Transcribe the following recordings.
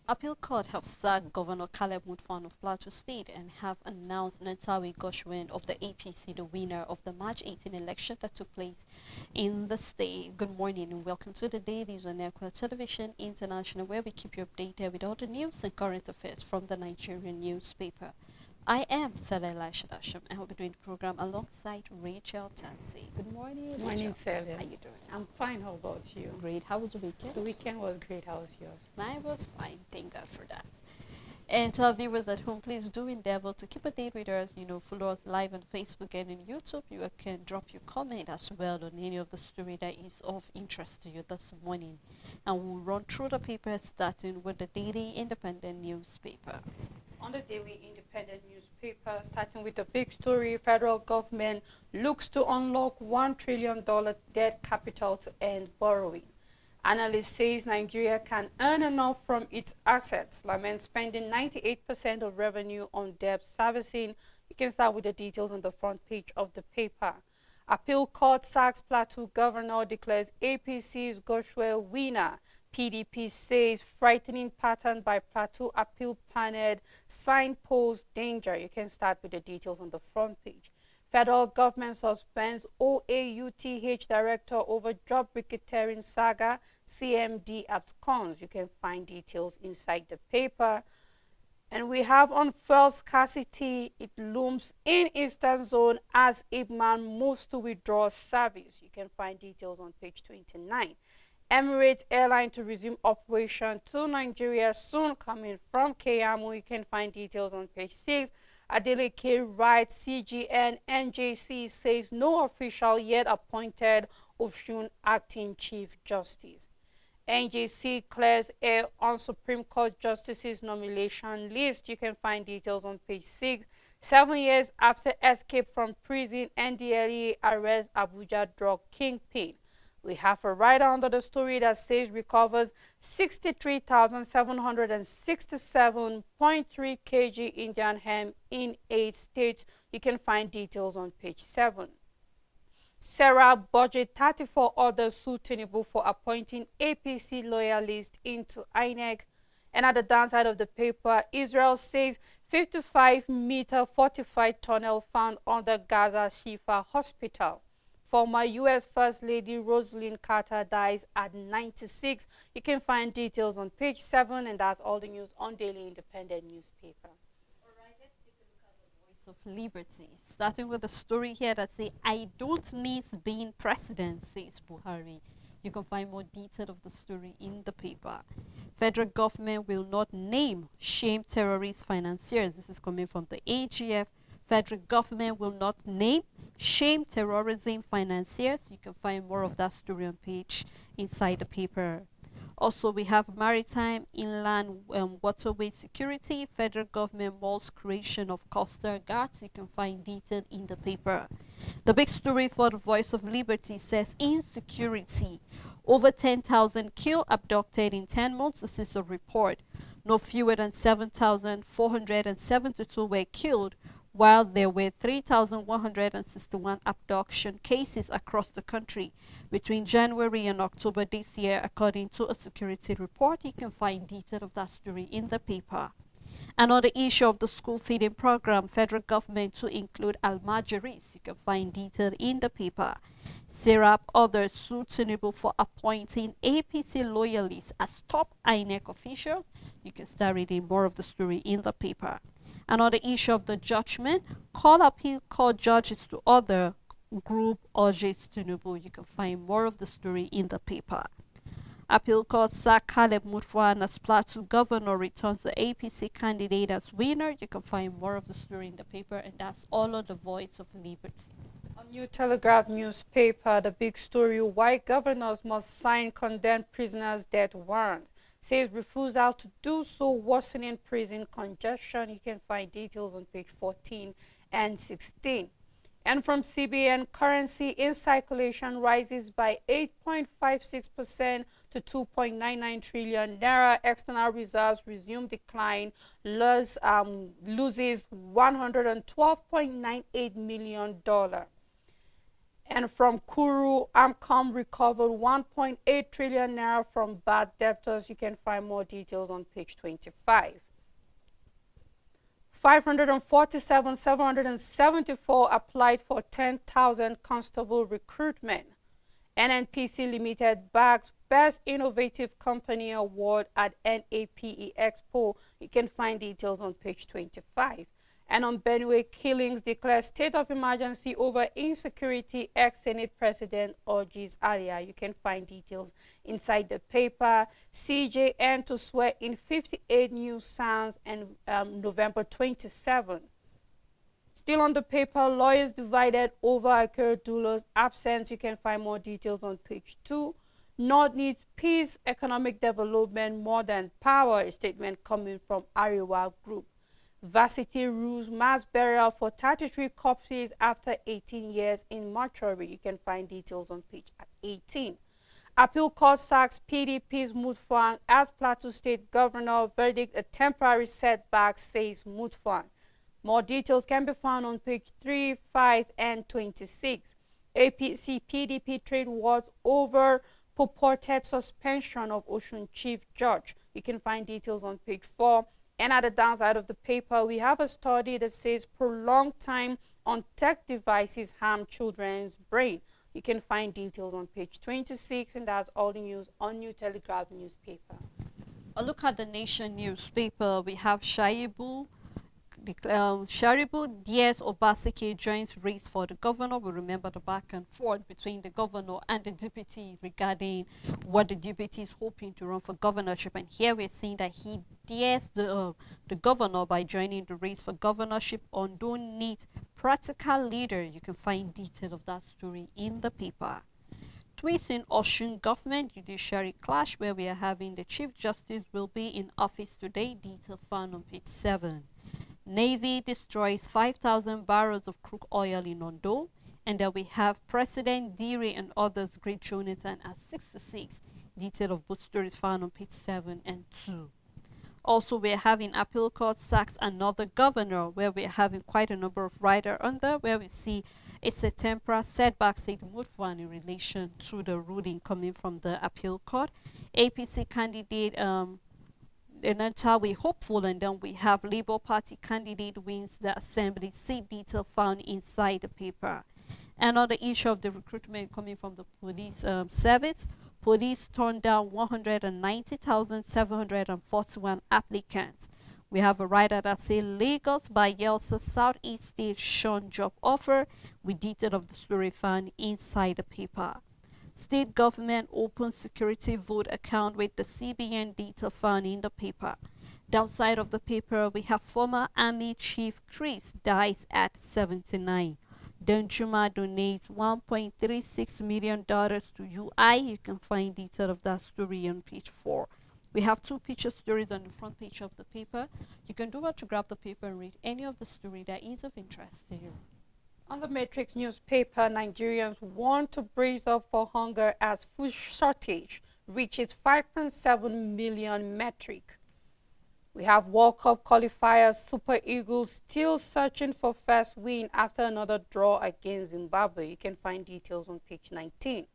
Appeal Court have sacked Governor Caleb Mutfwang of Plateau State and have announced Nantawi Goshwin of the APC the winner of the March 18 election that took place in the state. Good morning and welcome to the Dailies on Equa Television International, where we keep you updated with all the news and current affairs from the Nigerian newspaper. I am Sarah Elisha Dasham and I'll be doing the program alongside Rachel Tansey. Good morning, Rachel. Morning, Celia. How you doing? I'm fine. How about you? Great. How was the weekend? The weekend was great. How was yours? Mine was fine. Thank God for that. And to our viewers at home, please do endeavor to keep a date with us. Follow us live on Facebook and in YouTube. You can drop your comment as well on any of the story that is of interest to you this morning. And we'll run through the papers starting with the Daily Independent newspaper. On the Daily Independent newspaper, starting with the big story, federal government looks to unlock $1 trillion debt capital to end borrowing. Analyst says Nigeria can earn enough from its assets. Laments spending 98% of revenue on debt servicing. You can start with the details on the front page of the paper. Appeal Court sacks Plateau governor, declares APC's Goshwe winner. PDP says frightening pattern by Plateau appeal panel signpost danger. You can start with the details on the front page. Federal government suspends OAUTH director over job racketeering saga. CMD absconds. You can find details inside the paper. And we have on fuel scarcity, it looms in Eastern Zone as Ibman moves to withdraw service. You can find details on page 29. Emirates airline to resume operation to Nigeria soon, coming from Keyamo. You can find details on page 6. Adeleke writes CGN NJC says no official yet appointed Oshun acting Chief Justice. NJC clears air on Supreme Court Justices nomination list. You can find details on page 6. 7 years after escape from prison, NDLEA arrests Abuja drug kingpin. We have a writer under the story that says recovers 63,767.3 kg Indian hemp in 8 states. You can find details on page 7. Sarah budget 34 orders suitable for appointing APC loyalists into INEC. And at the downside of the paper, Israel says 55-meter fortified tunnel found under Gaza Shifa Hospital. Former U.S. First Lady Rosalynn Carter dies at 96. You can find details on page 7, and that's all the news on Daily Independent newspaper. All right, let's take a look at the Voice of Liberty. Starting with a story here that says, I don't miss being president, says Buhari. You can find more detail of the story in the paper. Federal government will not name shame terrorist financiers. This is coming from the AGF. Federal government will not name shame terrorism financiers. You can find more of that story on page inside the paper. Also, we have maritime, inland, waterway security. Federal government mulls creation of coastal guards. You can find detail in the paper. The big story for the Voice of Liberty says insecurity. Over 10,000 killed, abducted in 10 months. This is a report. No fewer than 7,472 were killed, while there were 3,161 abduction cases across the country between January and October this year, according to a security report. You can find detail of that story in the paper. And on the issue of the school feeding program, federal government to include Almajiris. You can find detail in the paper. Serap others suitable for appointing APC loyalists as top INEC officials. You can start reading more of the story in the paper. And on the issue of the judgment, call appeal court judges to other group urges Tinubu. You can find more of the story in the paper. Appeal court sack Caleb Mutfwang as Plateau governor, returns the APC candidate as winner. You can find more of the story in the paper, and that's all of the Voice of Liberty. On New Telegraph newspaper, the big story, why governors must sign condemned prisoners' death warrants. Says refusal to do so worsening prison congestion. You can find details on page 14 and 16. And from CBN, currency in circulation rises by 8.56% to 2.99 trillion naira. External reserves resume decline, loses $112.98 million. And from Kuru, Amcom recovered 1.8 trillion naira from bad debtors. You can find more details on page 25. 547,774 applied for 10,000 constable recruitment. NNPC Limited bags Best Innovative Company Award at NAPE Expo. You can find details on page 25. And on Benue, killings declare state of emergency over insecurity. Ex-Senate President urges Alia. You can find details inside the paper. CJN to swear in 58 new sounds and November 27. Still on the paper, lawyers divided over Akere Dula's absence. You can find more details on page 2. North needs peace, economic development more than power, a statement coming from Ariwa Group. Varsity rules mass burial for 33 corpses after 18 years in mortuary. You can find details on page 18. Appeal court sacks PDP's Mutfwang as Plateau State Governor. Verdict a temporary setback, says Mutfwang. More details can be found on page 3, 5, and 26. APC PDP trade wars over purported suspension of Osun Chief Judge. You can find details on page 4. And at the downside of the paper, we have a study that says prolonged time on tech devices harm children's brain. You can find details on page 26, and that's all the news on New Telegraph newspaper. A look at the Nation newspaper. We have Sharibu Diaz Obaseki joins race for the governor. We remember the back and forth between the governor and the deputies regarding what the deputy is hoping to run for governorship. And here we're seeing that he dares the governor by joining the race for governorship. Ondo needs practical leader. You can find detail of that story in the paper. Twist in Osun government judiciary clash, where we are having the Chief Justice will be in office today. Detail found on page 7. Navy destroys 5,000 barrels of crude oil in Ondo. And then we have President Diri and others greet Jonathan at 66. Detail of both stories found on page 7 and 2. Also, we're having appeal court sacks another governor, where we're having quite a number of rider under, where we see it's a temporary setback, said Mutfwan, in relation to the ruling coming from the appeal court. APC candidate we hopeful, and then we have Labour Party candidate wins the assembly seat. Detail found inside the paper. Another issue of the recruitment coming from the police service. Police turned down 190,741 applicants. We have a writer that says Lagos by Yelsa Southeast State shun job offer, with detail of the story found inside the paper. State government open security vote account with the CBN, detail found in the paper. Downside of the paper, we have former Army Chief Chris dies at 79. Danjuma donates $1.36 million to UI. You can find detail of that story on page 4. We have 2 picture stories on the front page of the paper. You can do what to grab the paper and read any of the story that is of interest to you. On the Matrix newspaper, Nigerians want to brace up for hunger as food shortage reaches 5.7 million metric. We have World Cup qualifiers, Super Eagles still searching for first win after another draw against Zimbabwe. You can find details on page 19.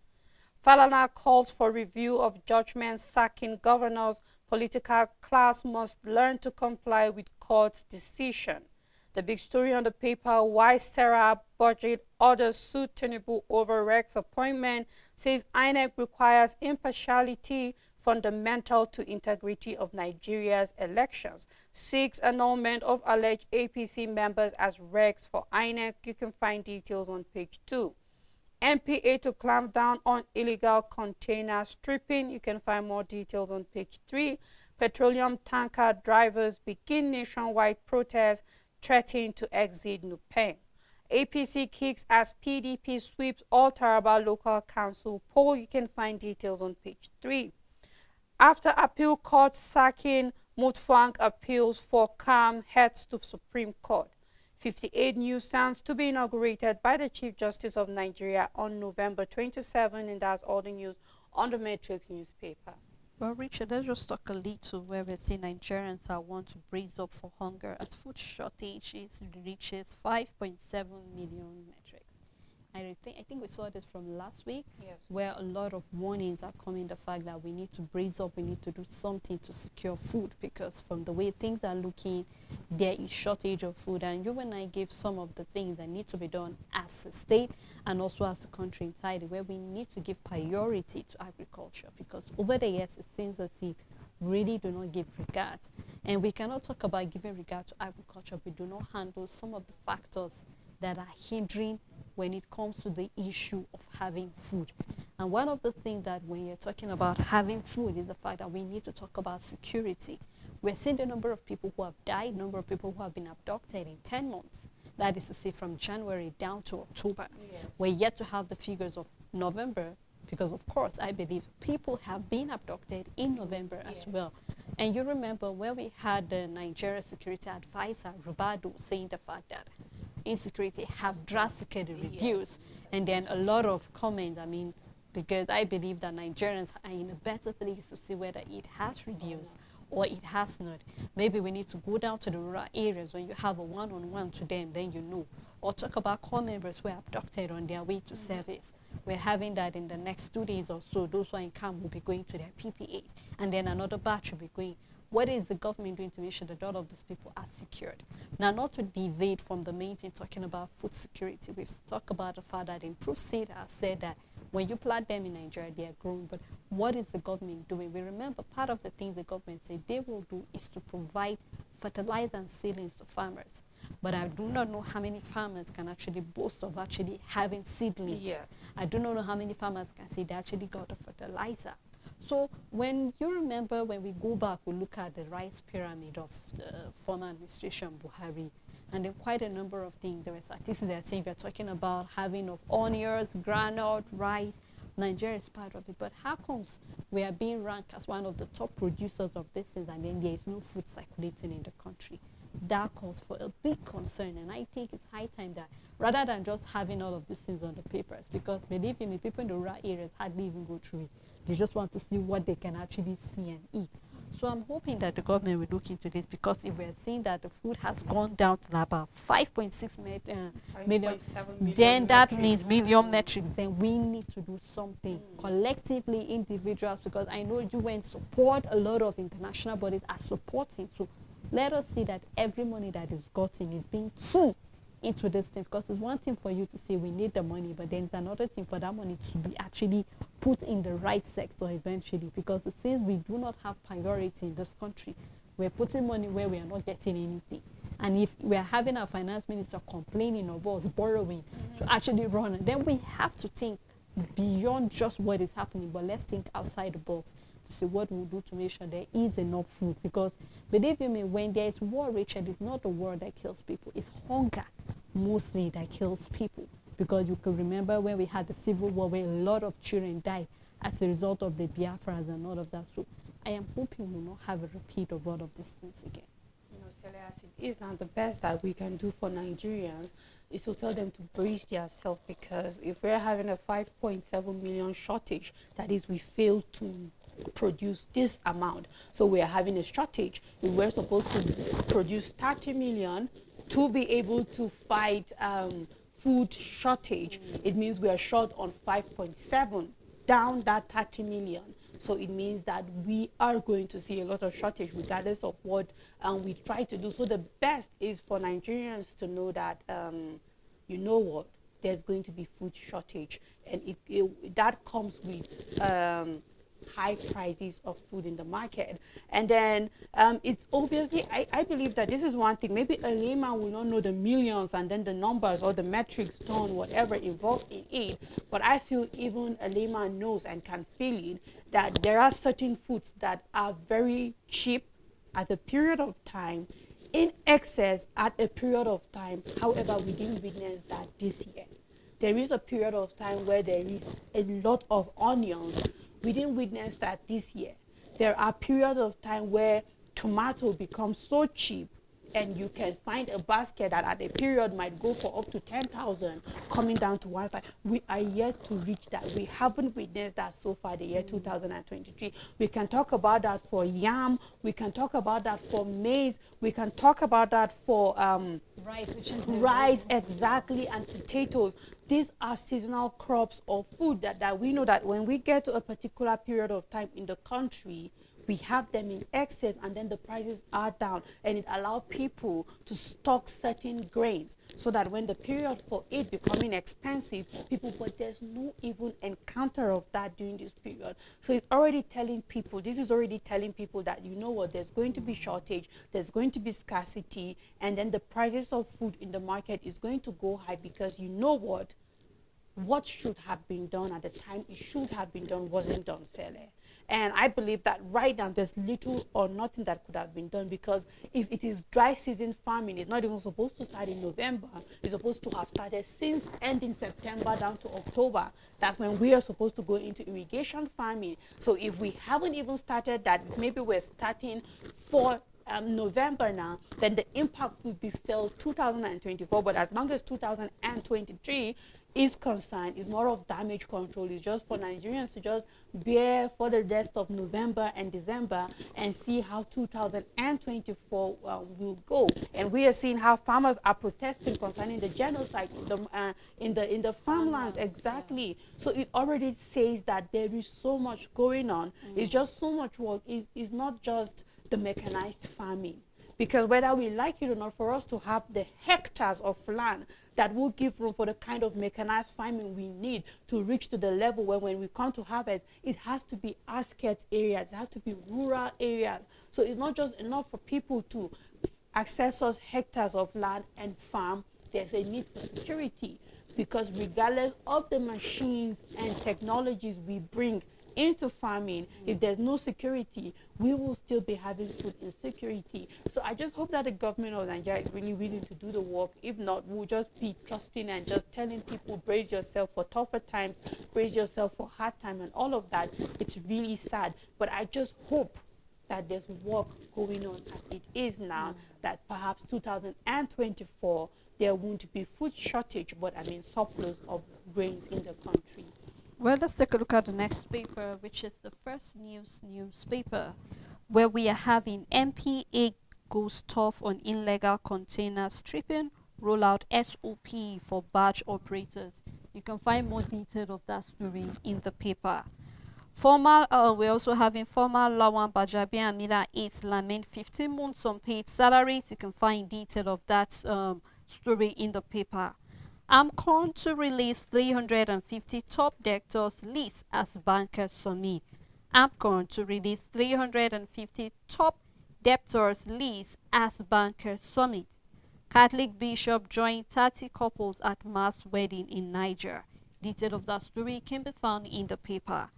Falana calls for review of judgments sacking governors. Political class must learn to comply with court's decision. The big story on the paper, why Sarah budget orders suit Tinubu over Rex appointment, says INEC requires impartiality fundamental to integrity of Nigeria's elections. Seeks annulment of alleged APC members as Rex for INEC. You can find details on page 2. MPA to clamp down on illegal container stripping. You can find more details on page 3. Petroleum tanker drivers begin nationwide protests, threatening to exit Nupeng. APC kicks as PDP sweeps all Taraba local council poll. You can find details on page 3. After appeal court sacking, Mutfwang appeals for calm heads to Supreme Court. 58 new sounds to be inaugurated by the Chief Justice of Nigeria on November 27, and that's all the news on the Matrix newspaper. Well, Richard, let's just talk a little where we see Nigerians are want to brace up for hunger as food shortages reaches 5.7 million metrics. I think we saw this from last week, Yes. where a lot of warnings are coming. The fact that we need to brace up, we need to do something to secure food, because from the way things are looking, there is shortage of food. And you and I gave some of the things that need to be done as a state and also as a country inside, where we need to give priority to agriculture, because over the years it seems as if really do not give regard. And we cannot talk about giving regard to agriculture if we do not handle some of the factors that are hindering when it comes to the issue of having food. And one of the things that when you're talking about having food is the fact that we need to talk about security. We're seeing the number of people who have died, number of people who have been abducted in 10 months. That is to say, from January down to October. Yes. We're yet to have the figures of November, because of course I believe people have been abducted in November as well. And you remember where we had the Nigeria security advisor Rubado saying the fact that insecurity have drastically reduced, and then a lot of comments, because I believe that Nigerians are in a better place to see whether it has reduced or it has not. Maybe we need to go down to the rural areas when you have a one-on-one to them, then you know. Or talk about corps members who are abducted on their way to service. We're having that in the next 2 days or so. Those who are in camp will be going to their PPAs, and then another batch will be going. What is the government doing to make sure that all of these people are secured? Now, not to deviate from the main thing, talking about food security, we've talked about the fact that improved seed has said that when you plant them in Nigeria, they are growing. But what is the government doing? We remember part of the things the government said they will do is to provide fertilizer and seedlings to farmers. But I do not know how many farmers can actually boast of actually having seedlings. Yeah. I do not know how many farmers can say they actually got the fertilizer. So when you remember, when we go back, we look at the rice pyramid of the former administration, Buhari, and then quite a number of things. There were statistics that saying we're talking about having of onions, granite, rice. Nigeria is part of it. But how comes we are being ranked as one of the top producers of these things, and then there is no food circulating in the country? That calls for a big concern, and I think it's high time that rather than just having all of these things on the papers, because believe me, people in the rural areas hardly even go through it. They just want to see what they can actually see and eat. So I'm hoping that the government will look into this, because if we're seeing that the food has gone down to about 5.6 million, 5.7 million then that metric. means million metrics, then we need to do something collectively, individuals, because I know UN support, a lot of international bodies are supporting. So let us see that every money that is gotten is being key into this thing, because it's one thing for you to say we need the money, but then it's another thing for that money to be actually put in the right sector eventually, because it seems we do not have priority in this country. We're putting money where we are not getting anything. And if we're having our finance minister complaining of us borrowing to actually run, then we have to think beyond just what is happening, but let's think outside the box to see what we'll do to make sure there is enough food. Because believe you me, when there is war, Richard, it's not the war that kills people, it's hunger mostly that kills people. Because you can remember when we had the civil war, where a lot of children died as a result of the Biafras and all of that. So I am hoping we'll not have a repeat of all of these things again. Celias, it is not the best that we can do for Nigerians is to tell them to brace themselves, because if we're having a 5.7 million shortage, that is, we fail to produce this amount. So we are having a shortage. We were supposed to produce 30 million to be able to fight food shortage. It means we are short on 5.7, down that 30 million. So it means that we are going to see a lot of shortage regardless of what we try to do. So the best is for Nigerians to know that, you know what, there's going to be food shortage. And that comes with high prices of food in the market. And then it's obviously, I believe that this is one thing. Maybe a layman will not know the millions and then the numbers or the metrics ton, whatever involved in it. But I feel even a layman knows and can feel it, that there are certain foods that are very cheap at a period of time, in excess at a period of time. However, we didn't witness that this year. There is a period of time where there is a lot of onions. We didn't witness that this year. There are periods of time where tomato becomes so cheap, and you can find a basket that at a period might go for up to 10,000, coming down to 1.5. We are yet to reach that. We haven't witnessed that so far the year 2023. We can talk about that for yam. We can talk about that for maize. We can talk about that for Rice, which is rice, exactly, and potatoes. These are seasonal crops of food that we know that when we get to a particular period of time in the country, we have them in excess, and then the prices are down, and it allows people to stock certain grains so that when the period for it becoming expensive, people, but there's no even encounter of that during this period. So it's already telling people, this is already telling people that, you know what, there's going to be shortage, there's going to be scarcity, and then the prices of food in the market is going to go high, because you know what should have been done at the time it should have been done wasn't done fairly. And I believe that right now there's little or nothing that could have been done, because if it is dry season farming, it's not even supposed to start in November. It's supposed to have started since ending September down to October. That's when we are supposed to go into irrigation farming. So if we haven't even started that, maybe we're starting for November now, then the impact will be felt 2024. But as long as 2023 is concerned, it's more of damage control. It's just for Nigerians to just bear for the rest of November and December and see how 2024 will go. And we are seeing how farmers are protesting concerning the genocide in the farmlands. Exactly. So it already says that there is so much going on. It's just so much work. It's not just the mechanized farming, because whether we like it or not, for us to have the hectares of land that will give room for the kind of mechanized farming we need to reach to the level where when we come to harvest, it has to be scarce areas, it has to be rural areas. So it's not just enough for people to access those hectares of land and farm. There's a need for security, because regardless of the machines and technologies we bring into farming, if there's no security, we will still be having food insecurity. So I just hope that the government of Nigeria is really willing to do the work. If not, we'll just be trusting and just telling people, brace yourself for tougher times, brace yourself for hard time, and all of that. It's really sad, but I just hope that there's work going on as it is now, that perhaps 2024 there won't be food shortage, but I mean surplus of grains in the country. Well, let's take a look at the next paper, which is the First News newspaper, where we are having MPA goes tough on illegal container stripping, roll out SOP for barge operators. You can find more detail of that story in the paper. We're also having former Lawan Bajabi and Mila 8 lament 15 months unpaid salaries. You can find detail of that story in the paper. AMCON to release 350 top debtors list as bankers summit. AMCON to release 350 top debtors list as bankers summit. Catholic bishop joined 30 couples at mass wedding in Niger. Detail of that story can be found in the paper.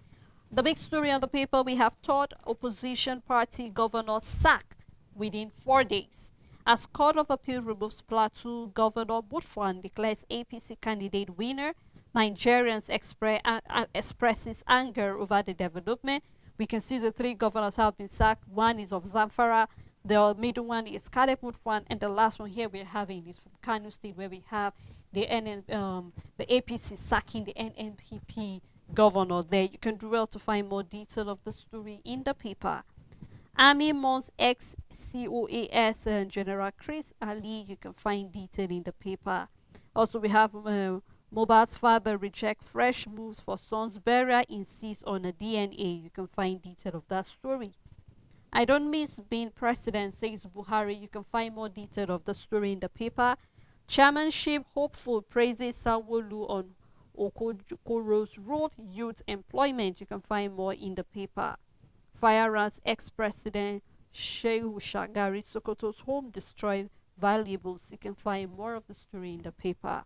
The big story on the paper, we have third opposition party governor sacked within 4 days. As Court of Appeal removes Plateau Governor Butfan declares APC candidate winner, Nigerians expresses anger over the development. We can see the 3 governors have been sacked. One is of Zamfara, the middle one is Caleb Butfan, and the last one here we're having is from Kano State, where we have the APC sacking the NNPP governor there. You can do well to find more detail of the story in the paper. Army mourns ex-COAS General Chris Ali. You can find detail in the paper. Also, we have Mohbad's father reject fresh moves for son's burial, insists on a DNA. You can find detail of that story. I don't miss being president, says Buhari. You can find more detail of the story in the paper. Chairmanship hopeful praises Sanwo-Olu on Okoro's road youth employment. You can find more in the paper. Firearms ex-president Shehu Shagari Sokoto's home destroyed valuables. You can find more of the story in the paper.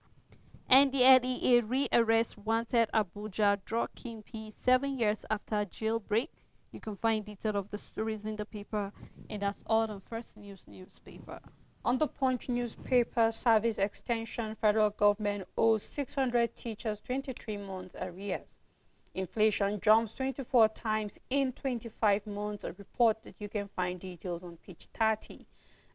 NDLEA re-arrest wanted Abuja drug kingpin 7 years after jailbreak. You can find detail of the stories in the paper, and that's all on First News newspaper. On the Punch newspaper, service extension, federal government owes 600 teachers 23 months arrears. Inflation jumps 24 times in 25 months, a report that you can find details on page 30.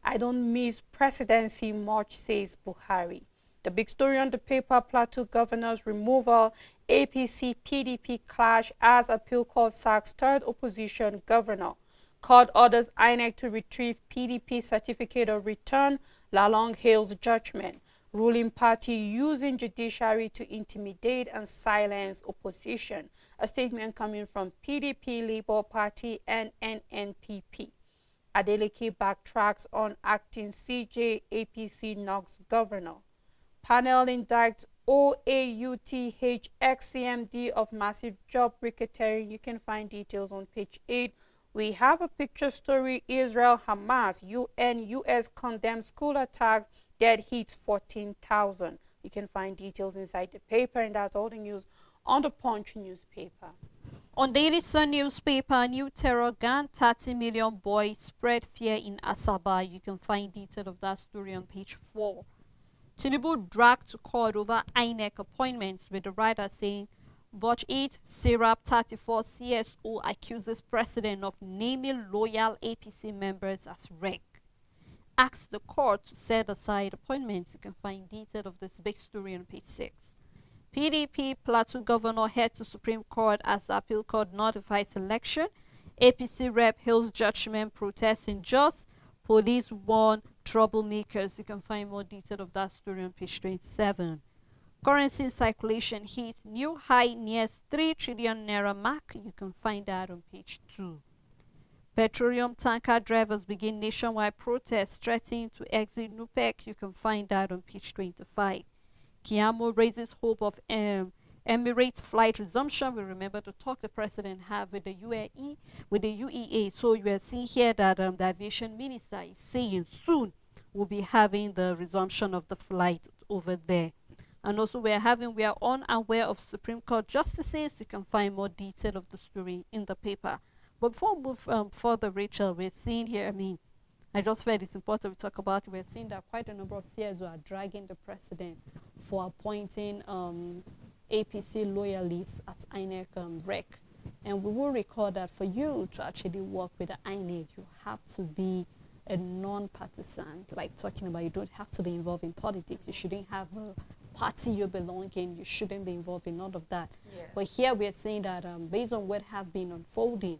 I don't miss presidency much, says Buhari. The big story on the paper, Plateau governor's removal, APC-PDP clash as appeal court sacks third opposition governor. Court orders INEC to retrieve PDP certificate of return. Lalong hails judgment. Ruling party using judiciary to intimidate and silence opposition. A statement coming from PDP, Labour Party, and NNPP. Adeleke backtracks on acting CJ APC knocks governor. Panel indicts OAUTH ex-CMD of massive job racketeering. You can find details on page 8. We have a picture story. Israel, Hamas, UN, US condemns school attacks. Dead hits 14,000. You can find details inside the paper, and that's all the news on the Punch newspaper. On Daily Sun newspaper, new terror gun, 30 million boys spread fear in Asaba. You can find detail of that story on page 4. Tinubu dragged to court over INEC appointments, with the writer saying, Batch 8 Serap 34 CSO accuses president of naming loyal APC members as rec. Asks the court to set aside appointments. You can find detail of this big story on page 6. PDP Plateau governor head to Supreme Court as appeal court notifies election. APC rep hails judgment, protesting just. Police warn troublemakers. You can find more detail of that story on page 27. Currency circulation hit new high near 3 trillion naira mark. You can find that on page 2. Petroleum tanker drivers begin nationwide protests threatening to exit NUPEC. You can find that on page 25. Kiamo raises hope of Emirates flight resumption. We remember the talk the president had with the UAE, with the UEA. So you are seeing here that the aviation minister is saying soon we'll be having the resumption of the flight over there. And also we are unaware of Supreme Court justices. You can find more detail of the story in the paper. But before we move further, Rachel, we're seeing here, I just felt it's important we talk about it. We're seeing that quite a number of CSO are dragging the president for appointing APC loyalists as INEC rec. And we will recall that for you to actually work with the INEC, you have to be a non-partisan, like talking about you don't have to be involved in politics. You shouldn't have a party you belong in. You shouldn't be involved in none of that. Yes. But here we're saying that based on what have been unfolding,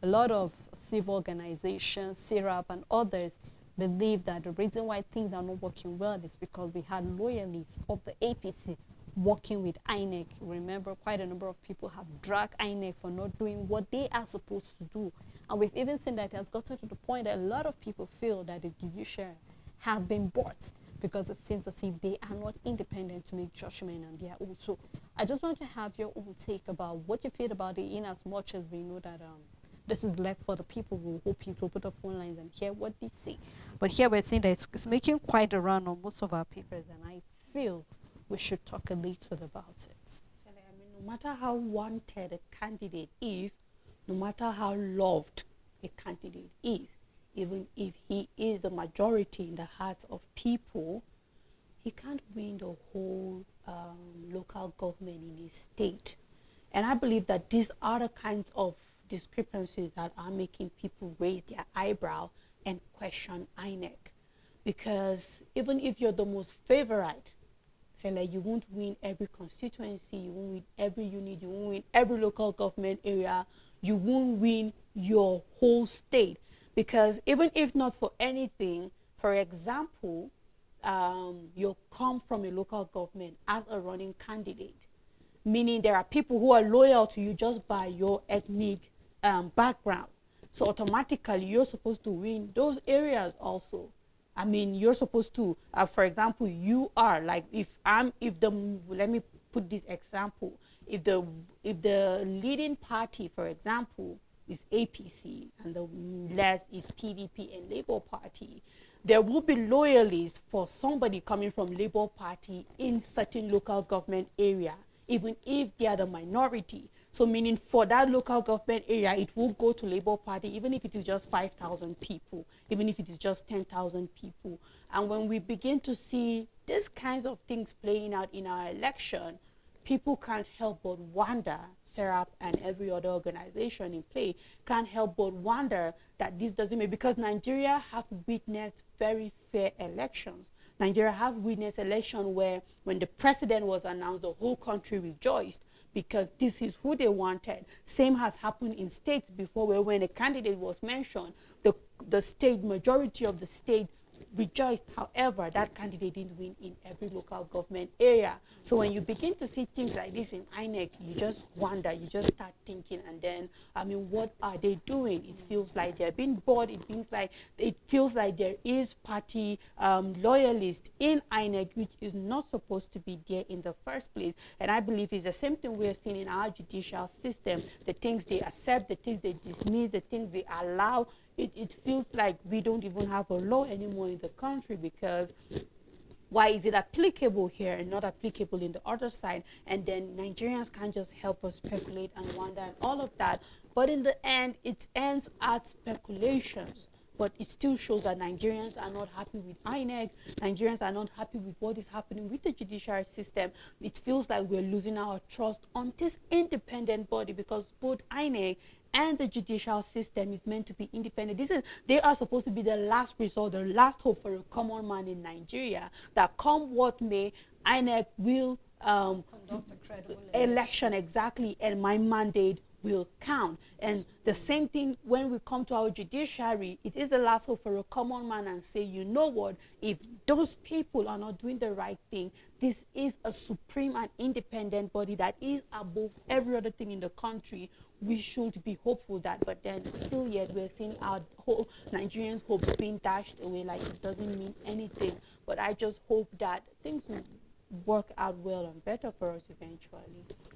a lot of civil organizations, SIRAP and others believe that the reason why things are not working well is because we had loyalists of the APC working with INEC. Remember, quite a number of people have dragged INEC for not doing what they are supposed to do. And we've even seen that it has gotten to the point that a lot of people feel that the judiciary have been bought because it seems as if they are not independent to make judgment on their own. So I just want to have your own take about what you feel about it, in as much as we know that this is left for the people who hope you to put the phone lines and hear what they say. But here we're saying that it's making quite a run on most of our papers, and I feel we should talk a little about it. No matter how wanted a candidate is, no matter how loved a candidate is, even if he is the majority in the hearts of people, he can't win the whole local government in his state. And I believe that these are the kinds of discrepancies that are making people raise their eyebrow and question INEC. Because even if you're the most favorite, say like you won't win every constituency, you won't win every unit, you won't win every local government area, you won't win your whole state. Because even if not for anything, for example, you come from a local government as a running candidate, meaning there are people who are loyal to you just by your ethnic background. So automatically you're supposed to win those areas also. I mean, you're supposed to, for example, you are like, let me put this example. If the leading party, for example, is APC and the left is PDP and Labour Party, there will be loyalists for somebody coming from Labour Party in certain local government area, even if they are the minority. So meaning for that local government area, it will go to Labour Party, even if it is just 5,000 people, even if it is just 10,000 people. And when we begin to see these kinds of things playing out in our election, people can't help but wonder, SERAP and every other organization in play can't help but wonder that this doesn't make, because Nigeria have witnessed very fair elections. Nigeria have witnessed election where when the president was announced, the whole country rejoiced, because this is who they wanted. Same has happened in states before, where when a candidate was mentioned, the state majority of the state rejoiced. However, that candidate didn't win in every local government area. So when you begin to see things like this in INEC, you just wonder, you just start thinking, and then, I mean, what are they doing? It feels like they're being bored. It feels like there is party loyalist in INEC, which is not supposed to be there in the first place. And I believe it's the same thing we're seeing in our judicial system. The things they accept, the things they dismiss, the things they allow. It feels like we don't even have a law anymore in the country, because why is it applicable here and not applicable in the other side? And then Nigerians can't just help us speculate and wonder and all of that. But in the end, it ends at speculations. But it still shows that Nigerians are not happy with INEC. Nigerians are not happy with what is happening with the judiciary system. It feels like we're losing our trust on this independent body, because both INEC and the judicial system is meant to be independent. They are supposed to be the last resort, the last hope for a common man in Nigeria, that come what may, INEC will Conduct a credible election, exactly, and my mandate will count. And the same thing when we come to our judiciary, it is the last hope for a common man, and say, you know what, if those people are not doing the right thing, this is a supreme and independent body that is above every other thing in the country. We should be hopeful that, but then still yet we're seeing our whole Nigerians' hopes being dashed away like it doesn't mean anything. But I just hope that things will work out well and better for us eventually.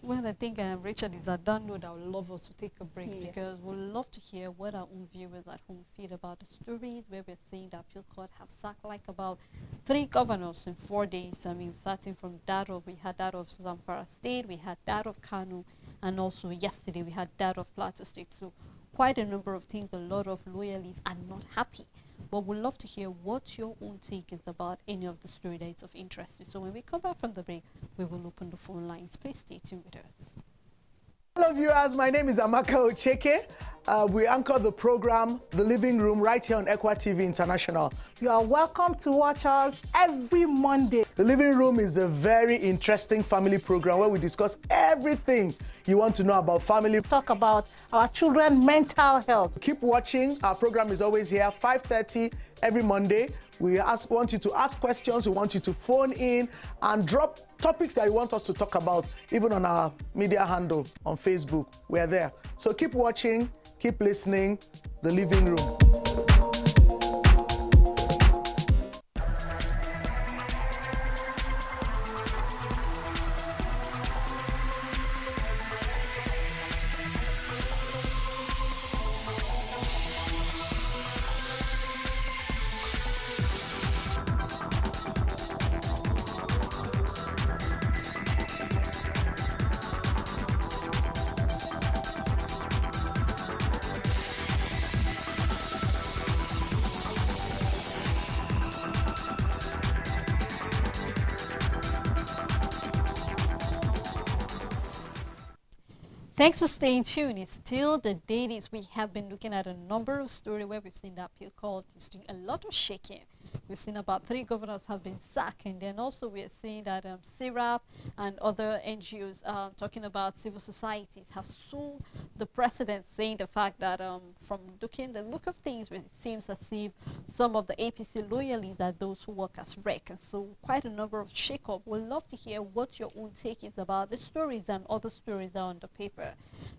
Well, I think Richard is a download. I would love us to take a break, because we'd love to hear what our own viewers at home feel about the stories where we're saying that appeal court have sacked like about 3 governors in 4 days. I mean, starting from we had that of Zamfara State, we had that of Kano, and also yesterday we had that of Plateau State. So quite a number of things. A lot of loyalists are not happy. But we'd love to hear what your own take is about any of the story that is of interest to you. So when we come back from the break, we will open the phone lines. Please stay tuned with us. Hello viewers, my name is Amaka Ocheke. We anchor the program, The Living Room, right here on Equa TV International. You are welcome to watch us every Monday. The Living Room is a very interesting family program where we discuss everything you want to know about family. Talk about our children's mental health. Keep watching. Our program is always here, 5:30 every Monday. We want you to ask questions. We want you to phone in and drop topics that you want us to talk about, even on our media handle on Facebook. We're there. So keep watching, keep listening. The Living Room. Thanks for staying tuned. It's still the Dailies. We have been looking at a number of stories where we've seen that appeal court is doing a lot of shaking. We've seen about 3 governors have been sacked, and then also we're seeing that CRAP and other NGOs talking about civil societies have sued the president, saying the fact that from the look of things, it seems as if some of the APC loyalists are those who work as rec, and so quite a number of shake-up. We'd love to hear what your own take is about the stories and other stories are on the paper.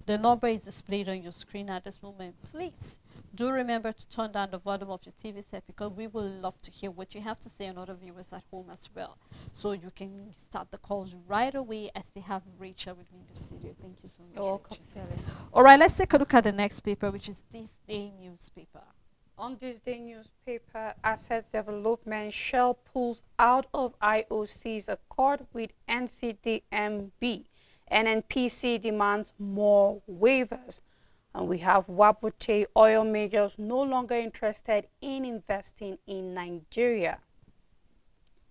The number is displayed on your screen at this moment. Please do remember to turn down the volume of your TV set, because we will love to hear what you have to say, and other viewers at home as well. So you can start the calls right away as they have Rachel with me in the studio. Thank you so much. You're welcome, Rachel. All right, let's take a look at the next paper, which is This Day newspaper. On This Day newspaper, Asset Development, Shell pulls out of IOC's accord with NCDMB. NNPC demands more waivers. And we have Wabote oil majors no longer interested in investing in Nigeria.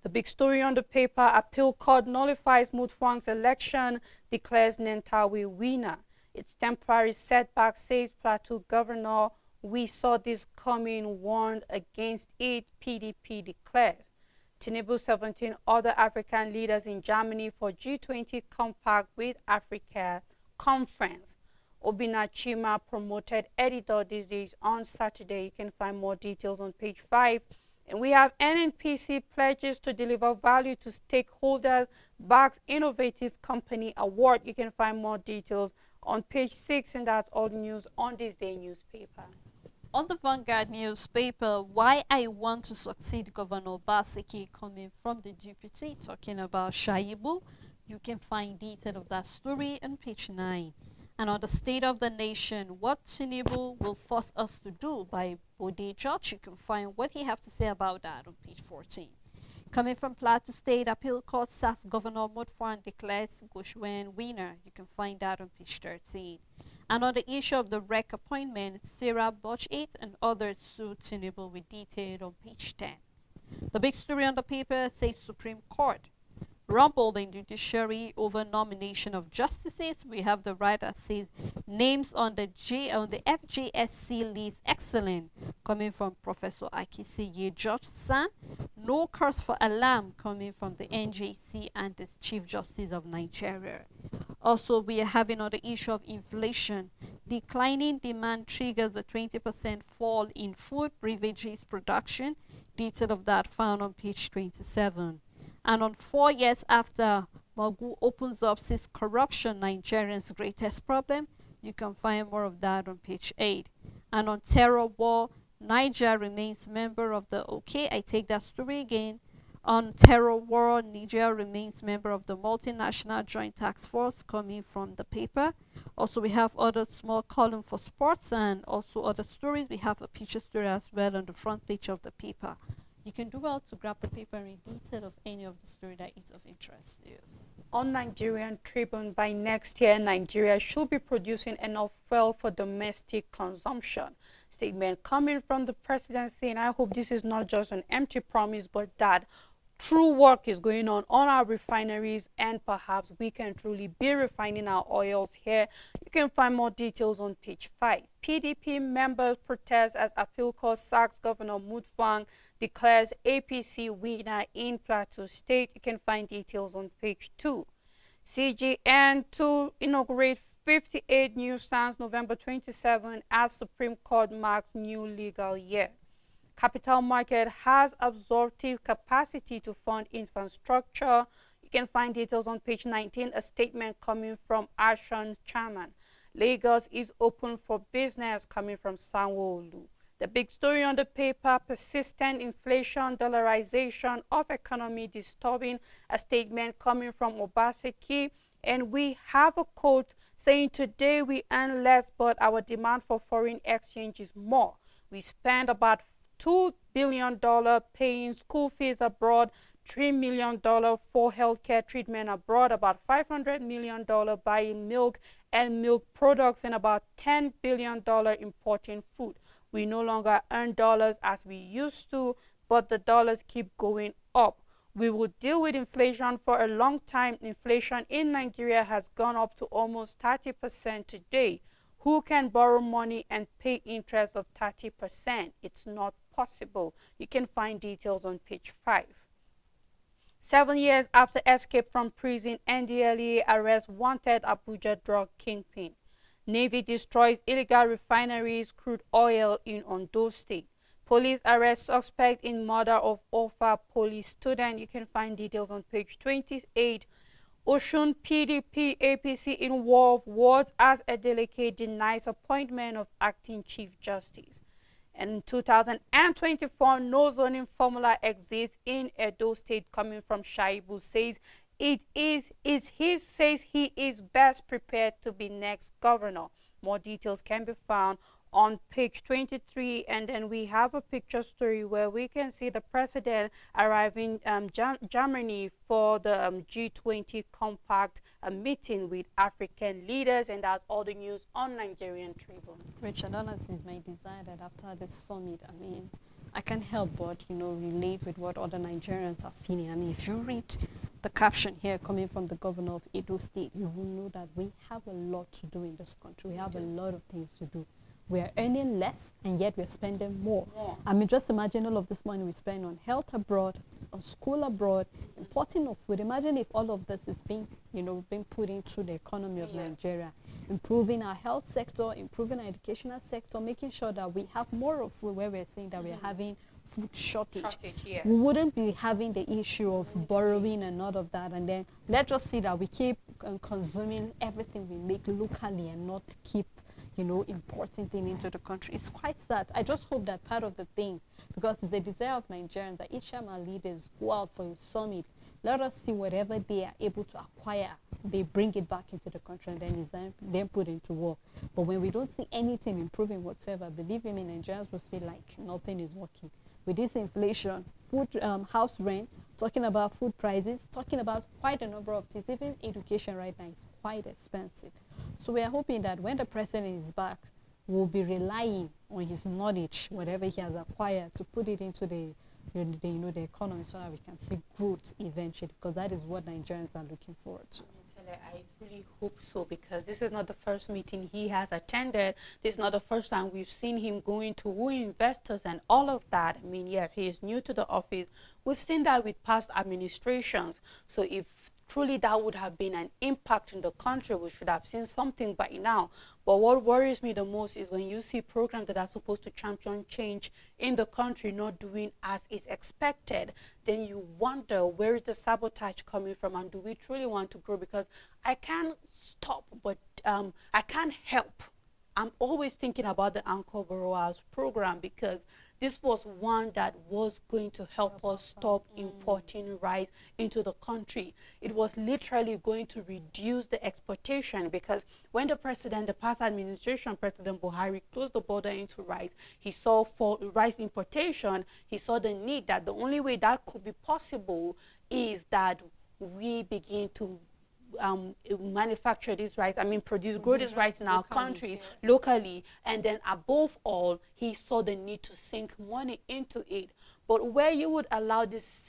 The big story on the paper, appeal court nullifies Mutfwang's election, declares Nentawe winner. It's temporary setback, says Plateau governor. We saw this coming, warned against it, PDP declares. Tinubu 17 other African leaders in Germany for G20 Compact with Africa conference. Obina Chima promoted editor these days on Saturday. You can find more details on page 5. And we have NNPC pledges to deliver value to stakeholders, backs Innovative Company Award. You can find more details on page 6, and that's all the news on this day newspaper. On the Vanguard newspaper, why I want to succeed Governor Basiki, coming from the deputy, talking about Shaibu. You can find detail of that story on page 9. And on the State of the Nation, what Tinubu will force us to do by Bode George. You can find what he have to say about that on page 14. Coming from Plateau State, Appeal Court sacks Governor Mutfwan, declares Goshwen winner. You can find that on page 13. And on the issue of the REC appointment, Sarah Botch-8 and others sued Tinubu with detail on page 10. The big story on the paper says Supreme Court rumbled in judiciary over nomination of justices. We have the right that says names on the FJSC list excellent, coming from Professor Akisiye George San. No cause for alarm, coming from the NJC and the Chief Justice of Nigeria. Also, we are having on the issue of inflation. Declining demand triggers a 20% fall in food beverages production. Detail of that found on page 27. And on 4 years after Magu opens up says corruption, Nigerians' greatest problem. You can find more of that on page 8. And on terror war, Niger remains member of the, I take that story again. On terror war, Niger remains member of the multinational joint task force, coming from the paper. Also, we have other small column for sports and also other stories. We have a picture story as well on the front page of the paper. You can do well to grab the paper and read detail of any of the story that is of interest to you. On Nigerian Tribune, by next year, Nigeria should be producing enough fuel for domestic consumption. Statement coming from the presidency, and I hope this is not just an empty promise, but that true work is going on our refineries, and perhaps we can truly be refining our oils here. You can find more details on page 5. PDP members protest as appeal court sacks Governor Mutfwang, declares APC winner in Plateau State. You can find details on page 2. CGN to inaugurate 58 new stands November 27 as Supreme Court marks new legal year. Capital market has absorptive capacity to fund infrastructure. You can find details on page 19, a statement coming from Ashon chairman. Lagos is open for business, coming from Sanwo-Olu. The big story on the paper, persistent inflation, dollarization of economy disturbing, a statement coming from Obaseki. And we have a quote saying, today we earn less, but our demand for foreign exchange is more. We spend about $2 billion paying school fees abroad, $3 million for healthcare treatment abroad, about $500 million buying milk and milk products, and about $10 billion importing food. We no longer earn dollars as we used to, but the dollars keep going up. We will deal with inflation for a long time. Inflation in Nigeria has gone up to almost 30% today. Who can borrow money and pay interest of 30%? It's not possible. You can find details on page 5. 7 years after escape from prison, NDLEA arrests wanted Abuja drug kingpin. Navy destroys illegal refineries, crude oil in Ondo State. Police arrest suspect in murder of Ofa police student. You can find details on page 28. Osun PDP APC involved wards as a delegate denies appointment of acting Chief Justice. And in 2024, no zoning formula exists in Edo State, coming from Shaibu, says says he is best prepared to be next governor. More details can be found on page 23, and then we have a picture story where we can see the president arriving Germany for the G20 Compact meeting with African leaders, and that's all the news on Nigerian Tribune. Richard, honestly, it's my desire that after this summit, I can't help but, relate with what other Nigerians are feeling. If you read the caption here coming from the governor of Edo State, you will know that we have a lot to do in this country. We have a lot of things to do. We are earning less, and yet we're spending more. Just imagine all of this money we spend on health abroad, on school abroad, importing of food. Imagine if all of this is being, being put into the economy of Nigeria, improving our health sector, improving our educational sector, making sure that we have more of food where we're saying that we're having food shortage. Yes. We wouldn't be having the issue of borrowing and all of that. And then let's just see that we keep consuming everything we make locally and not keep importing things into the country. It's quite sad. I just hope that part of the thing, because it's the desire of Nigerians that each time our leaders go out for a summit, let us see whatever they are able to acquire, they bring it back into the country and then put into work. But when we don't see anything improving whatsoever, believe me, Nigerians will feel like nothing is working. With this inflation, food, house rent, talking about food prices, talking about quite a number of things, even education right now is quite expensive. So we are hoping that when the president is back, we'll be relying on his knowledge, whatever he has acquired, to put it into the economy so that we can see growth eventually, because that is what Nigerians are looking forward to. I really hope so, because this is not the first meeting he has attended. This is not the first time we've seen him going to woo investors and all of that. I mean, yes, he is new to the office. We've seen that with past administrations. So if truly that would have been an impact in the country, we should have seen something by now. But what worries me the most is when you see programs that are supposed to champion change in the country not doing as is expected, then you wonder, where is the sabotage coming from, and do we truly want to grow? Because I can't stop, but I can't help. I'm always thinking about the Anchor Borrowers program, because this was one that was going to help us stop importing rice into the country. It was literally going to reduce the exportation, because when the past administration, President Buhari, closed the border into rice, he saw for rice importation, he saw the need that the only way that could be possible is that we begin to manufacture this rice, grow this rice in our country, locally, and then above all, he saw the need to sink money into it. But where you would allow these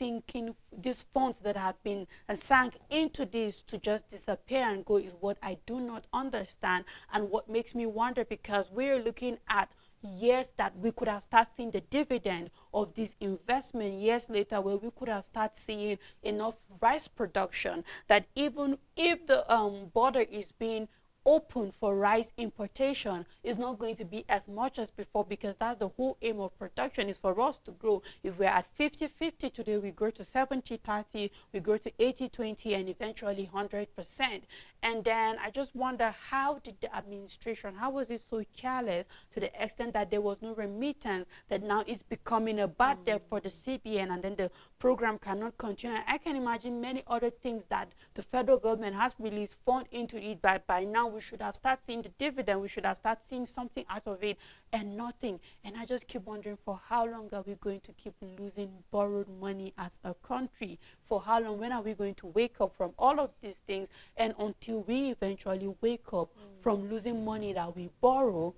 funds that have been sunk into this to just disappear and go is what I do not understand, and what makes me wonder, because we're looking at years that we could have started seeing the dividend of this investment years later, where we could have started seeing enough rice production that even if the border is being open for rice importation, is not going to be as much as before, because that's the whole aim of production, is for us to grow. If we're at 50-50 today, we grow to 70-30, we grow to 80-20, and eventually 100%. And then I just wonder, how did the administration, how was it so careless to the extent that there was no remittance, that now it's becoming a bad debt for the CBN, and then the program cannot continue? I can imagine many other things that the federal government has released fund into it, but by now we should have started seeing the dividend, we should have started seeing something out of it, and nothing. And I just keep wondering, for how long are we going to keep losing borrowed money as a country? For how long? When are we going to wake up from all of these things? And until we eventually wake up from losing money that we borrow,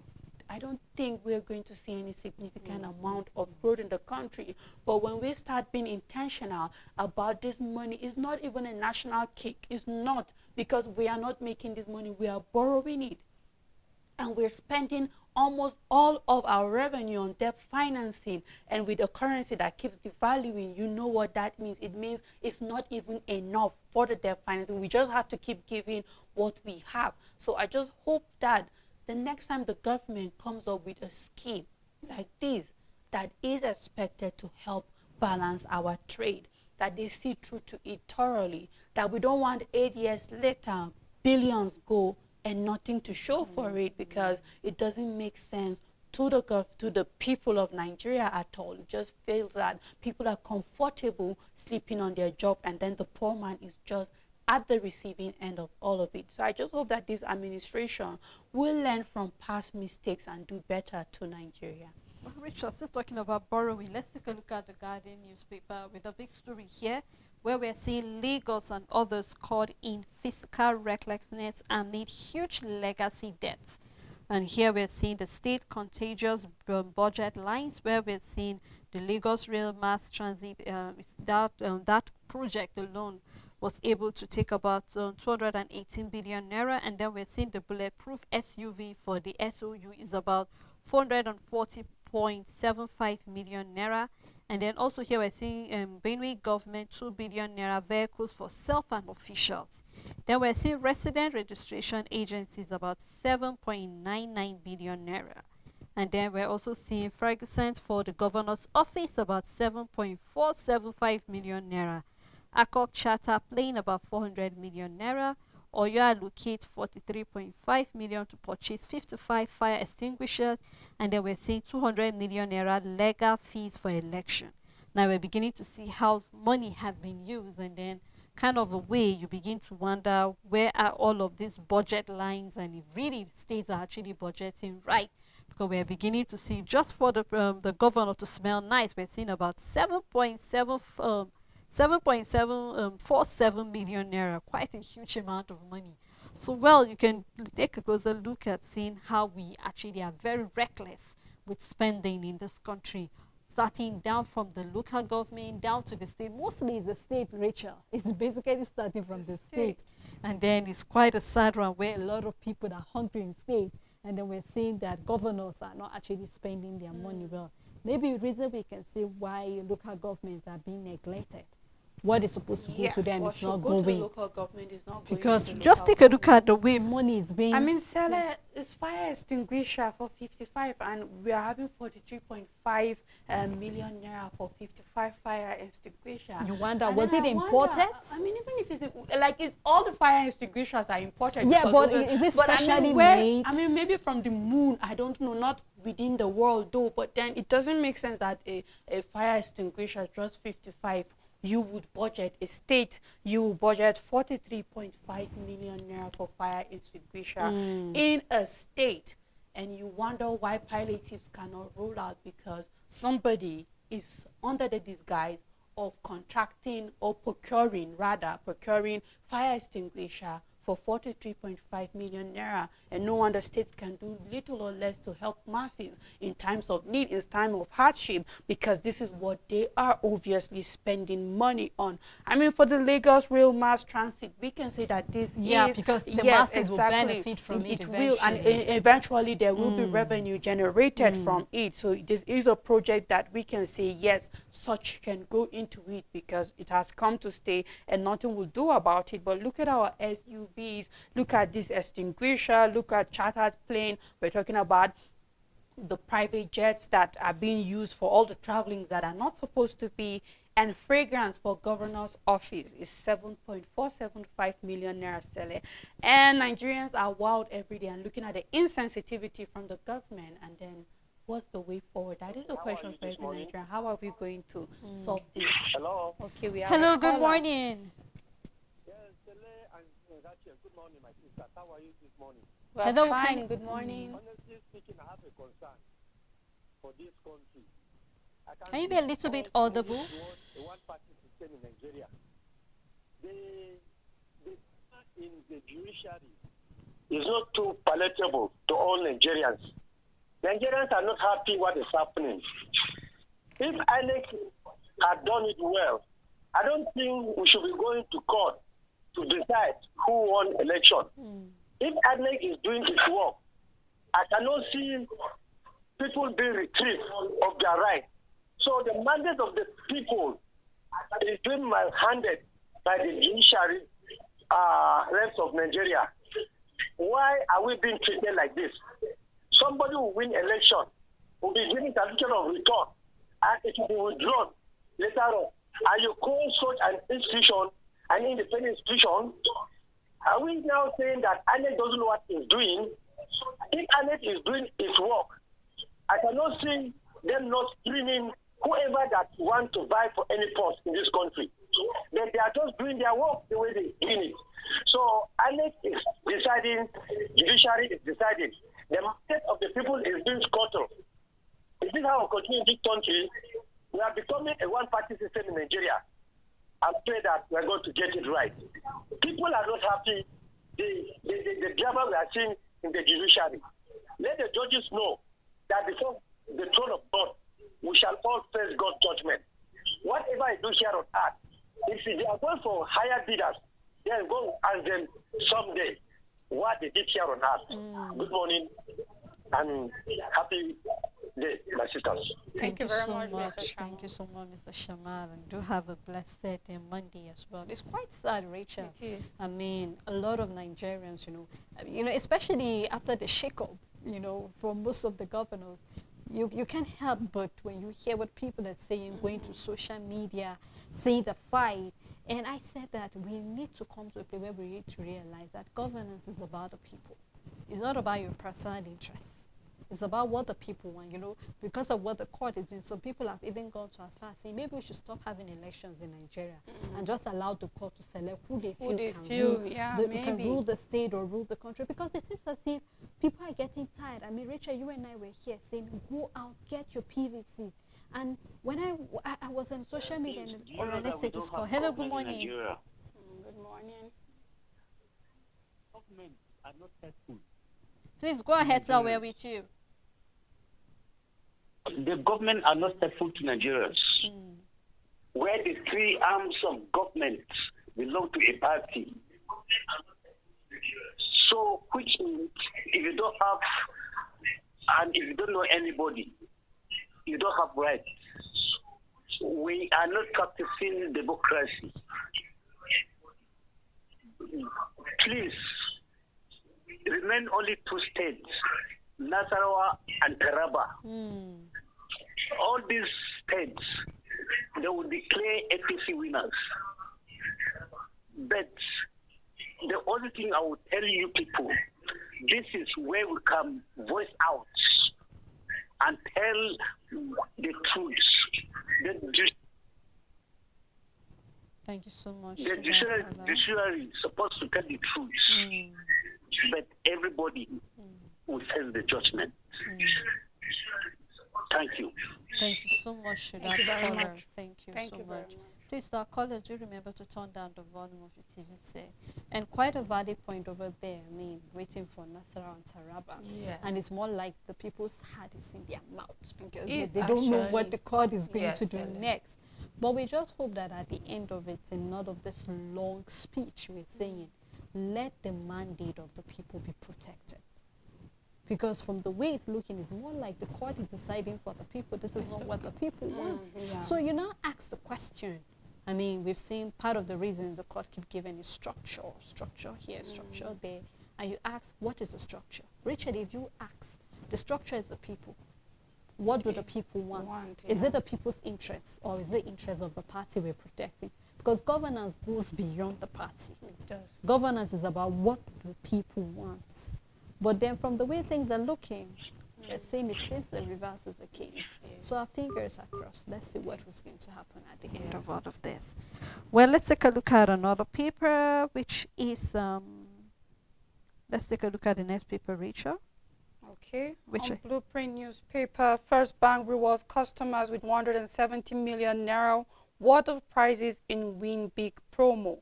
I don't think we're going to see any significant amount of growth in the country. But when we start being intentional about this money, it's not even a national cake. It's not, because we are not making this money, we are borrowing it. And we're spending almost all of our revenue on debt financing, and with a currency that keeps devaluing. You know what that means? It means it's not even enough for the debt financing. We just have to keep giving what we have. So I just hope that the next time the government comes up with a scheme like this that is expected to help balance our trade, that they see through to it thoroughly, that we don't want 8 years later billions go and nothing to show for it, because it doesn't make sense to the people of Nigeria at all. It just feels that people are comfortable sleeping on their job, and then the poor man is just at the receiving end of all of it. So I just hope that this administration will learn from past mistakes and do better to Nigeria. Well, Richard, still talking about borrowing, let's take a look at the Guardian newspaper with a big story here, where we're seeing Lagos and others caught in fiscal recklessness amid huge legacy debts. And here we're seeing the state contagious budget lines, where we're seeing the Lagos Rail Mass Transit, that project alone was able to take about 218 billion naira, and then we're seeing the bulletproof SUV for the SOU is about 440.75 million naira, And then also here we're seeing Benue government 2 billion naira vehicles for self and officials. Then we're seeing resident registration agencies about 7.99 billion naira. And then we're also seeing Ferguson for the governor's office about 7.475 million naira. Akok Charter playing about 400 million naira. Oyo allocate 43.5 million to purchase 55 fire extinguishers, and then we're seeing 200 million naira legal fees for election. Now we're beginning to see how money have been used, and then kind of a way you begin to wonder where are all of these budget lines, and if really states are actually budgeting right, because we're beginning to see just for the governor to smell nice, we're seeing about 7.747 million naira, quite a huge amount of money. So, well, you can take a closer look at seeing how we actually are very reckless with spending in this country, starting down from the local government down to the state. Mostly it's the state, Rachel. It's basically starting from the state. And then it's quite a sad one where a lot of people are hungry in state. And then we're seeing that governors are not actually spending their money well. Maybe a reason we can see why local governments are being neglected. What is supposed to go to them is not going. To the local government is not going. Because just take a look at the way money is being. I mean, Sele is fire extinguisher for 55, and we are having 43.5 million naira for 55 fire extinguisher. You wonder, was it imported? I mean, even if it's like, it's all the fire extinguishers are imported. Yeah, but is it specially made? I mean, maybe from the moon. I don't know, not within the world though. But then it doesn't make sense that a fire extinguisher just 55. You would budget a state, you would budget 43.5 million naira for fire extinguisher in a state, and you wonder why palliatives cannot roll out, because somebody is under the disguise of contracting or procuring fire extinguisher for 43.5 million naira, and no wonder states can do little or less to help masses in times of need, in time of hardship, because this is what they are obviously spending money on. I mean, for the Lagos Rail Mass Transit, we can say that this is, because the masses will benefit from it eventually. Will, and eventually there will be revenue generated from it. So this is a project that we can say, yes, such can go into it because it has come to stay and nothing will do about it. But look at our SUVs, look at this extinguisher, look at chartered plane. We're talking about the private jets that are being used for all the travelings that are not supposed to be. And fragrance for governor's office is 7.475 million naira selling. And Nigerians are wild every day and looking at the insensitivity from the government. And then what's the way forward? That is a question for every Nigerian. How are we going to solve this? Hello. Okay, we are. Hello, good morning. Good morning, my sister. How are you this morning? Well, Hello, fine. Good morning. Honestly speaking, I have a concern for this country. Can you be a little bit audible? A one-party system in Nigeria. The in the judiciary is not too palatable to all Nigerians. Nigerians are not happy what is happening. If INEC had done it well, I don't think we should be going to court to decide who won election. If INEC is doing its work, I cannot see people being retrieved of their right. So the mandate of the people is being malhandled by the judiciary rest of Nigeria. Why are we being treated like this? Somebody will win election, will be given certificate of return, and it will be withdrawn later on. And you call such an institution an independent institution. Are we now saying that INEC doesn't know what it's doing? If INEC is doing its work, I cannot see them not screening whoever that want to vie for any post in this country. Then they are just doing their work the way they doing it. So INEC is deciding, judiciary is deciding. The mandate of the people is being scuttled. Is this how we continue in this country? We are becoming a one-party system in Nigeria. I pray that we are going to get it right. People are not happy. The drama we are seeing in the judiciary. Let the judges know that before the throne of God, we shall all face God's judgment. Whatever I do here on earth, if they are going for higher bidders, then go ask them someday what they did here on earth. Good morning and happy day, my sisters. Thank you very much, Mr. Shamal. Thank you so much, Mr. Shamal. And do have a blessed day Monday as well. It's quite sad, Rachel. It is. I mean, a lot of Nigerians, especially after the shake-up, from most of the governors, you can't help but when you hear what people are saying, going to social media, saying the fight. And I said that we need to come to a place where we need to realize that governance is about the people. It's not about your personal interests. It's about what the people want, because of what the court is doing. Some people have even gone to as far as saying maybe we should stop having elections in Nigeria and just allow the court to select who they feel can rule the state or rule the country, because it seems as if people are getting tired. I mean, Rachel, you and I were here saying, go out, get your PVCs. And when I was on social media or on a status call, hello, good morning. Good morning. Government are not helpful. Please go ahead, sir, we're with you. The government are not helpful to Nigerians. Where the three arms of government belong to a party. So, which means if you don't have, and if you don't know anybody, you don't have rights. We are not practicing democracy. Please, remain only two states, Nasarawa and Taraba. All these states, they will declare APC winners. But the only thing I will tell you people, this is where we can voice out and tell the truth. Thank you so much. The judiciary is supposed to tell the truth, but everybody will face the judgment. Thank you. Thank you so much to Thank that you very caller. much. Thank you Thank so you very much. much. Please, our callers, do remember to turn down the volume of your TV set. And quite a valid point over there, I mean, waiting for Nasara and Taraba. Yes. And it's more like the people's heart is in their mouth because It's they don't know actually- what the court is going Yes, to do Ellen. next. But we just hope that at the end of it, and not of this long speech we're saying, let the mandate of the people be protected. Because from the way it's looking, it's more like the court is deciding for the people. This is not what the people want. yeah. So you now ask the question. I mean, we've seen part of the reason the court keep giving is structure here, structure there. And you ask, what is the structure? Richard, if you ask, the structure is the people. What do the people want? Is it the people's interests or is it the interest of the party we're protecting? Because governance goes beyond the party. It does. Governance is about what the people want. But then from the way things are looking, we're saying it seems the reverse is the case. So our fingers are crossed. Let's see what was going to happen at the end of all of this. Well, let's take a look at another paper, which is, let's take a look at the next paper, Rachel. Okay. Which On Blueprint newspaper, First Bank rewards customers with 170 million naira worth of prizes in Win Big promo.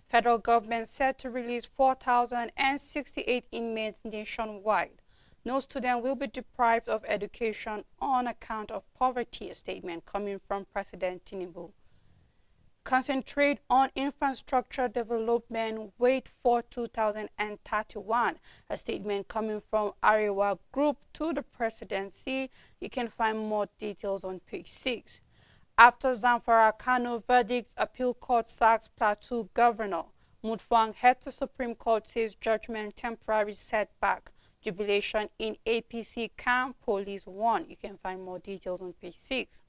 Federal government set to release 4,068 inmates nationwide. No student will be deprived of education on account of poverty, a statement coming from President Tinubu. Concentrate on infrastructure development, wait for 2031, a statement coming from Arewa Group to the presidency. You can find more details on page 6. After Zamfara Kano verdicts, appeal court sacks Plateau governor. Mutfwang heads to Supreme Court, says judgment temporary setback. Jubilation in APC camp, police won. You can find more details on page 6.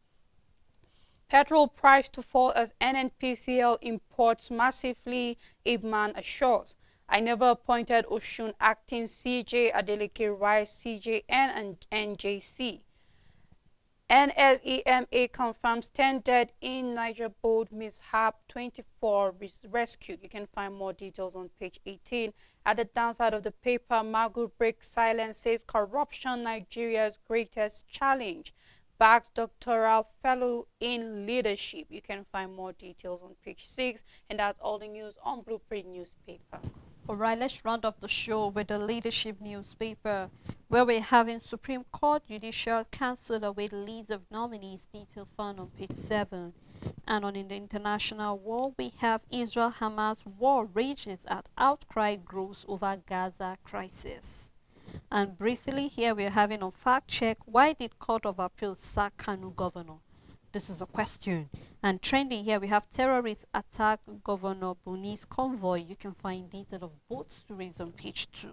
Petrol price to fall as NNPCL imports massively, Ibman assures. I never appointed Oshun acting CJ, Adeleke Rice, CJN and NJC. NSEMA confirms 10 dead in Niger boat mishap, 24 rescued. You can find more details on page 18. At the downside of the paper, Magu breaks silence, says corruption Nigeria's greatest challenge. Backs doctoral fellow in leadership. You can find more details on page 6. And that's all the news on Blueprint newspaper. All right, let's round up the show with the leadership newspaper, where we're having Supreme Court Judicial Council await list of nominees, detail found on page 7. And on in the international war, we have Israel-Hamas war rages as outcry grows over Gaza crisis. And briefly here we're having on fact check, why did Court of Appeal sack Kanu governor? This is a question. And trending here we have terrorists attack Governor Buni's convoy. You can find detail of both stories on page 2.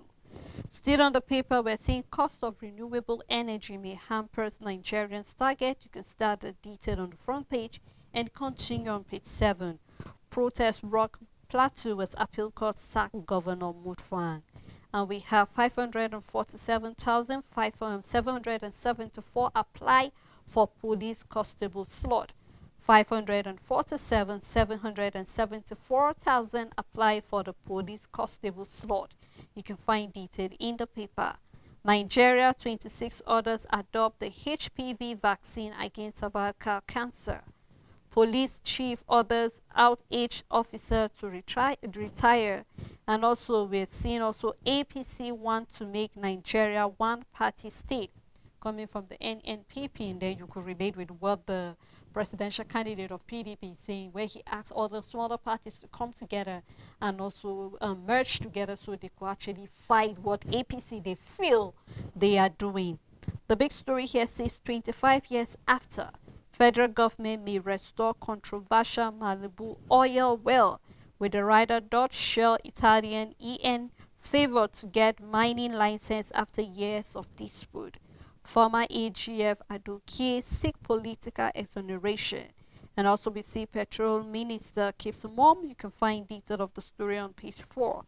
Still on the paper, we're seeing cost of renewable energy may hamper Nigerians' target. You can start the detail on the front page and continue on page 7. Protest rock Plateau as appeal court sack Governor Mutfwang. And we have 547,774 apply for police constable slot. 547,774,000 apply for the police constable slot. You can find detail in the paper. Nigeria, 26 others adopt the HPV vaccine against cervical cancer. Police chief orders outage officer to retire. And also we're seeing also APC want to make Nigeria one-party state, coming from the NNPP, and then you could relate with what the presidential candidate of PDP is saying, where he asks all the smaller parties to come together and also merge together so they could actually fight what APC they feel they are doing. The big story here says 25 years after, federal government may restore controversial Malibu oil well, with the rider Dutch Shell Italian EN favored to get mining license after years of dispute. Former AGF Adokie seek political exoneration. And also we see Petrol Minister keeps mum. You can find detail of the story on page 4.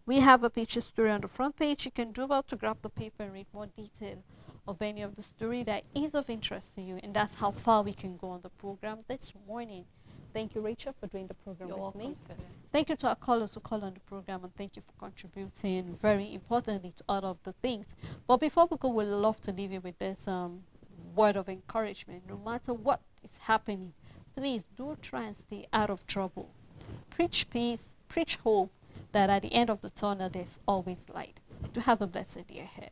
We have a picture story on the front page. You can do well to grab the paper and read more detail of any of the story that is of interest to you. And that's how far we can go on the program this morning. Thank you, Rachel, for doing the program You're with welcome, me. Celine. Thank you to our callers who call on the program, and thank you for contributing, very importantly, to all of the things. But before we go, we'd love to leave you with this word of encouragement. No matter what is happening, please do try and stay out of trouble. Preach peace, preach hope, that at the end of the tunnel, there's always light. Do have a blessed day ahead.